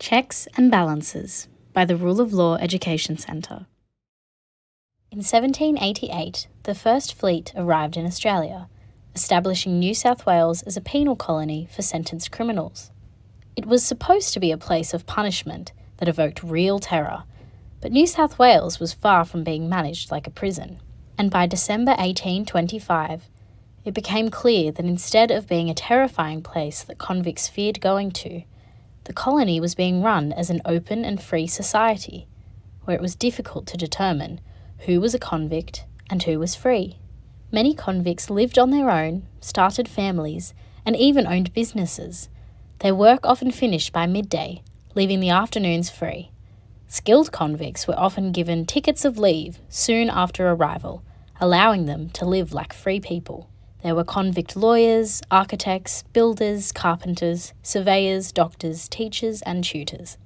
Checks and Balances by the Rule of Law Education Centre. In 1788, the first fleet arrived in Australia, establishing New South Wales as a penal colony for sentenced criminals. It was supposed to be a place of punishment that evoked real terror, but New South Wales was far from being managed like a prison, and by December 1825, it became clear that instead of being a terrifying place that convicts feared going to, the colony was being run as an open and free society, where it was difficult to determine who was a convict and who was free. Many convicts lived on their own, started families, and even owned businesses. Their work often finished by midday, leaving the afternoons free. Skilled convicts were often given tickets of leave soon after arrival, allowing them to live like free people. There were convict lawyers, architects, builders, carpenters, surveyors, doctors, teachers, and tutors.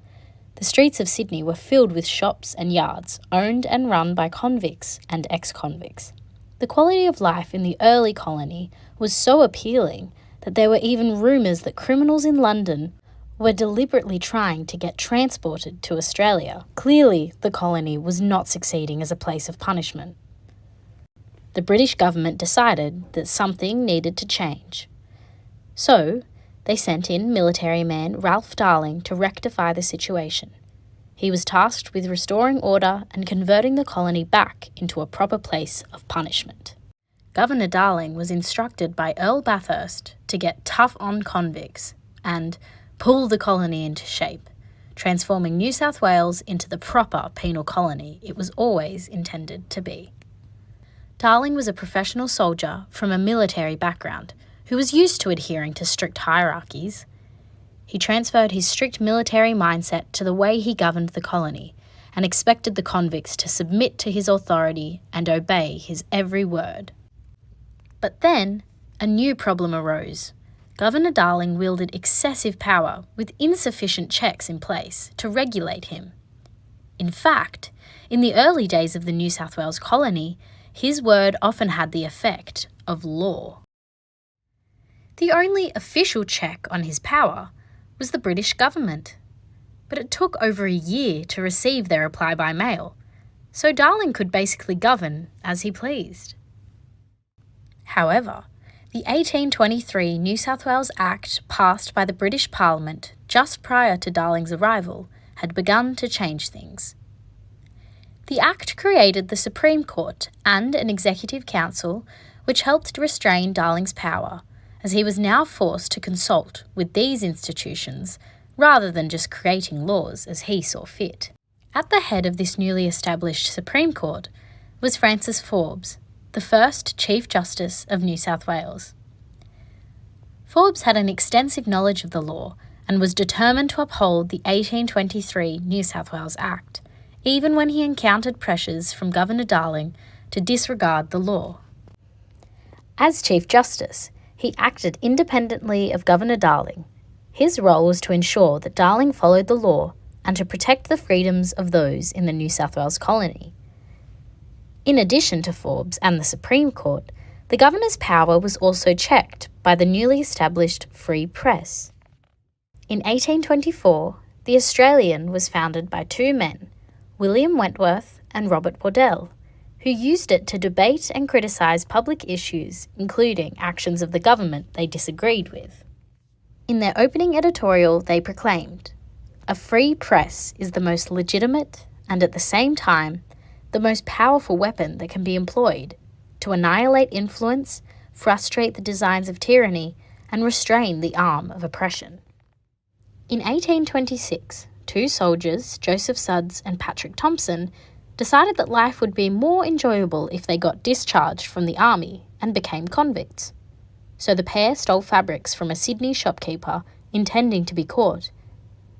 The streets of Sydney were filled with shops and yards owned and run by convicts and ex-convicts. The quality of life in the early colony was so appealing that there were even rumours that criminals in London were deliberately trying to get transported to Australia. Clearly, the colony was not succeeding as a place of punishment. The British government decided that something needed to change. So, they sent in military man Ralph Darling to rectify the situation. He was tasked with restoring order and converting the colony back into a proper place of punishment. Governor Darling was instructed by Earl Bathurst to get tough on convicts and pull the colony into shape, transforming New South Wales into the proper penal colony it was always intended to be. Darling was a professional soldier from a military background who was used to adhering to strict hierarchies. He transferred his strict military mindset to the way he governed the colony and expected the convicts to submit to his authority and obey his every word. But then, a new problem arose. Governor Darling wielded excessive power with insufficient checks in place to regulate him. In fact, in the early days of the New South Wales colony, his word often had the effect of law. The only official check on his power was the British government, but it took over a year to receive their reply by mail, so Darling could basically govern as he pleased. However, the 1823 New South Wales Act passed by the British Parliament just prior to Darling's arrival had begun to change things. The Act created the Supreme Court and an Executive Council which helped restrain Darling's power, as he was now forced to consult with these institutions rather than just creating laws as he saw fit. At the head of this newly established Supreme Court was Francis Forbes, the first Chief Justice of New South Wales. Forbes had an extensive knowledge of the law and was determined to uphold the 1823 New South Wales Act, even when he encountered pressures from Governor Darling to disregard the law. As Chief Justice, he acted independently of Governor Darling. His role was to ensure that Darling followed the law and to protect the freedoms of those in the New South Wales colony. In addition to Forbes and the Supreme Court, the Governor's power was also checked by the newly established Free Press. In 1824, The Australian was founded by two men, William Wentworth and Robert Waddell, who used it to debate and criticise public issues, including actions of the government they disagreed with. In their opening editorial, they proclaimed, "A free press is the most legitimate and at the same time the most powerful weapon that can be employed to annihilate influence, frustrate the designs of tyranny, and restrain the arm of oppression." In 1826, two soldiers, Joseph Sudds and Patrick Thompson, decided that life would be more enjoyable if they got discharged from the army and became convicts. So the pair stole fabrics from a Sydney shopkeeper intending to be caught.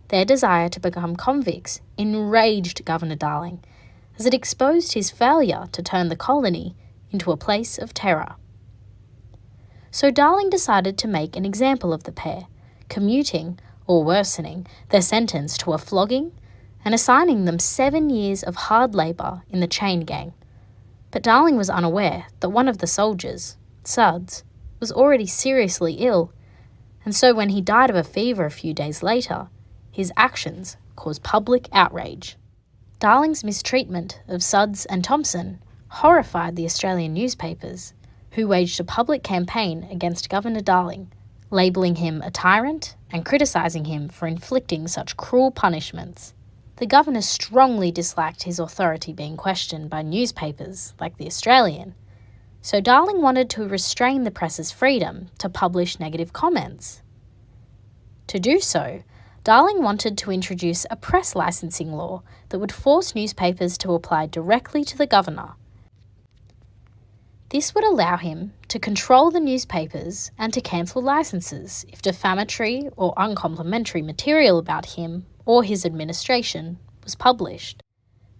Their desire to become convicts enraged Governor Darling, as it exposed his failure to turn the colony into a place of terror. So Darling decided to make an example of the pair, commuting or worsening their sentence to a flogging and assigning them 7 years of hard labour in the chain gang. But Darling was unaware that one of the soldiers, Sudds, was already seriously ill, and so when he died of a fever a few days later, his actions caused public outrage. Darling's mistreatment of Sudds and Thompson horrified the Australian newspapers, who waged a public campaign against Governor Darling, labelling him a tyrant and criticising him for inflicting such cruel punishments. The governor strongly disliked his authority being questioned by newspapers like The Australian, so Darling wanted to restrain the press's freedom to publish negative comments. To do so, Darling wanted to introduce a press licensing law that would force newspapers to apply directly to the governor. This would allow him to control the newspapers and to cancel licenses if defamatory or uncomplimentary material about him or his administration was published.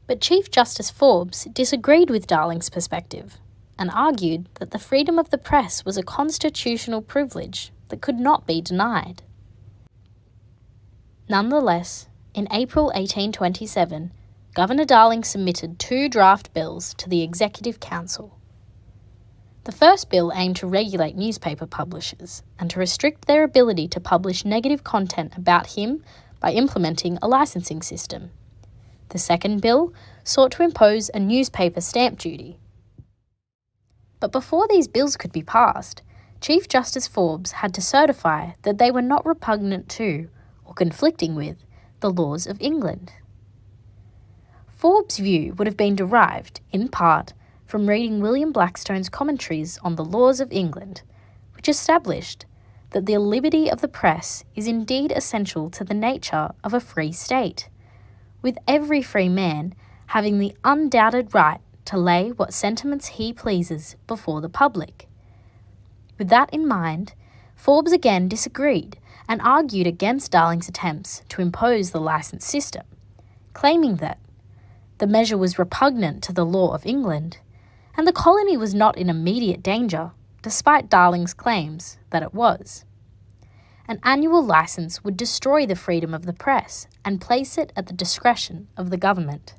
But Chief Justice Forbes disagreed with Darling's perspective and argued that the freedom of the press was a constitutional privilege that could not be denied. Nonetheless, in April 1827, Governor Darling submitted 2 draft bills to the Executive Council. The first bill aimed to regulate newspaper publishers and to restrict their ability to publish negative content about him by implementing a licensing system. The second bill sought to impose a newspaper stamp duty. But before these bills could be passed, Chief Justice Forbes had to certify that they were not repugnant to or conflicting with the laws of England. Forbes' view would have been derived, in part, from reading William Blackstone's commentaries on the laws of England, which established that the liberty of the press is indeed essential to the nature of a free state, with every free man having the undoubted right to lay what sentiments he pleases before the public. With that in mind, Forbes again disagreed and argued against Darling's attempts to impose the licence system, claiming that the measure was repugnant to the law of England, and the colony was not in immediate danger, despite Darling's claims that it was. An annual licence would destroy the freedom of the press and place it at the discretion of the government.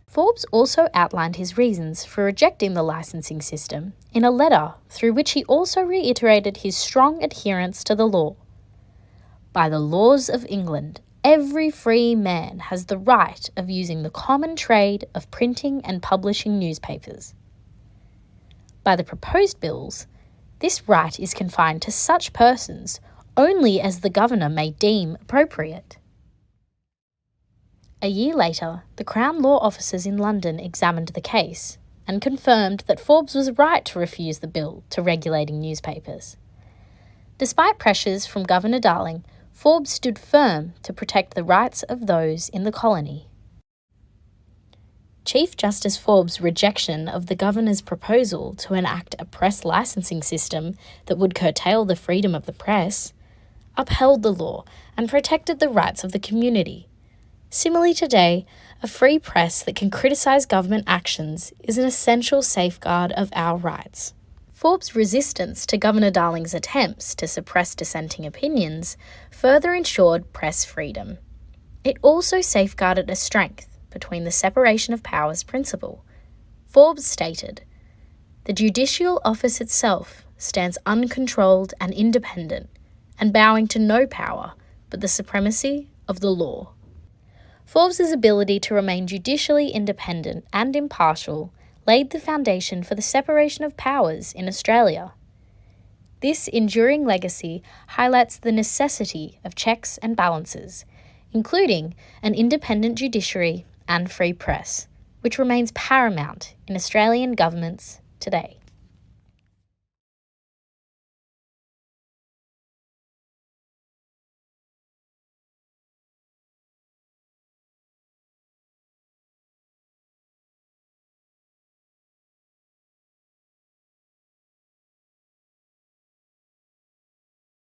Forbes also outlined his reasons for rejecting the licensing system in a letter through which he also reiterated his strong adherence to the law. By the laws of England, every free man has the right of using the common trade of printing and publishing newspapers. By the proposed bills, this right is confined to such persons only as the governor may deem appropriate. A year later, the Crown Law officers in London examined the case and confirmed that Forbes was right to refuse the bill to regulating newspapers. Despite pressures from Governor Darling, Forbes stood firm to protect the rights of those in the colony. Chief Justice Forbes' rejection of the governor's proposal to enact a press licensing system that would curtail the freedom of the press upheld the law and protected the rights of the community. Similarly today, a free press that can criticise government actions is an essential safeguard of our rights. Forbes' resistance to Governor Darling's attempts to suppress dissenting opinions further ensured press freedom. It also safeguarded a strength between the separation of powers principle. Forbes stated, "The judicial office itself stands uncontrolled and independent, and bowing to no power but the supremacy of the law." Forbes' ability to remain judicially independent and impartial laid the foundation for the separation of powers in Australia. This enduring legacy highlights the necessity of checks and balances, including an independent judiciary and free press, which remains paramount in Australian governments today.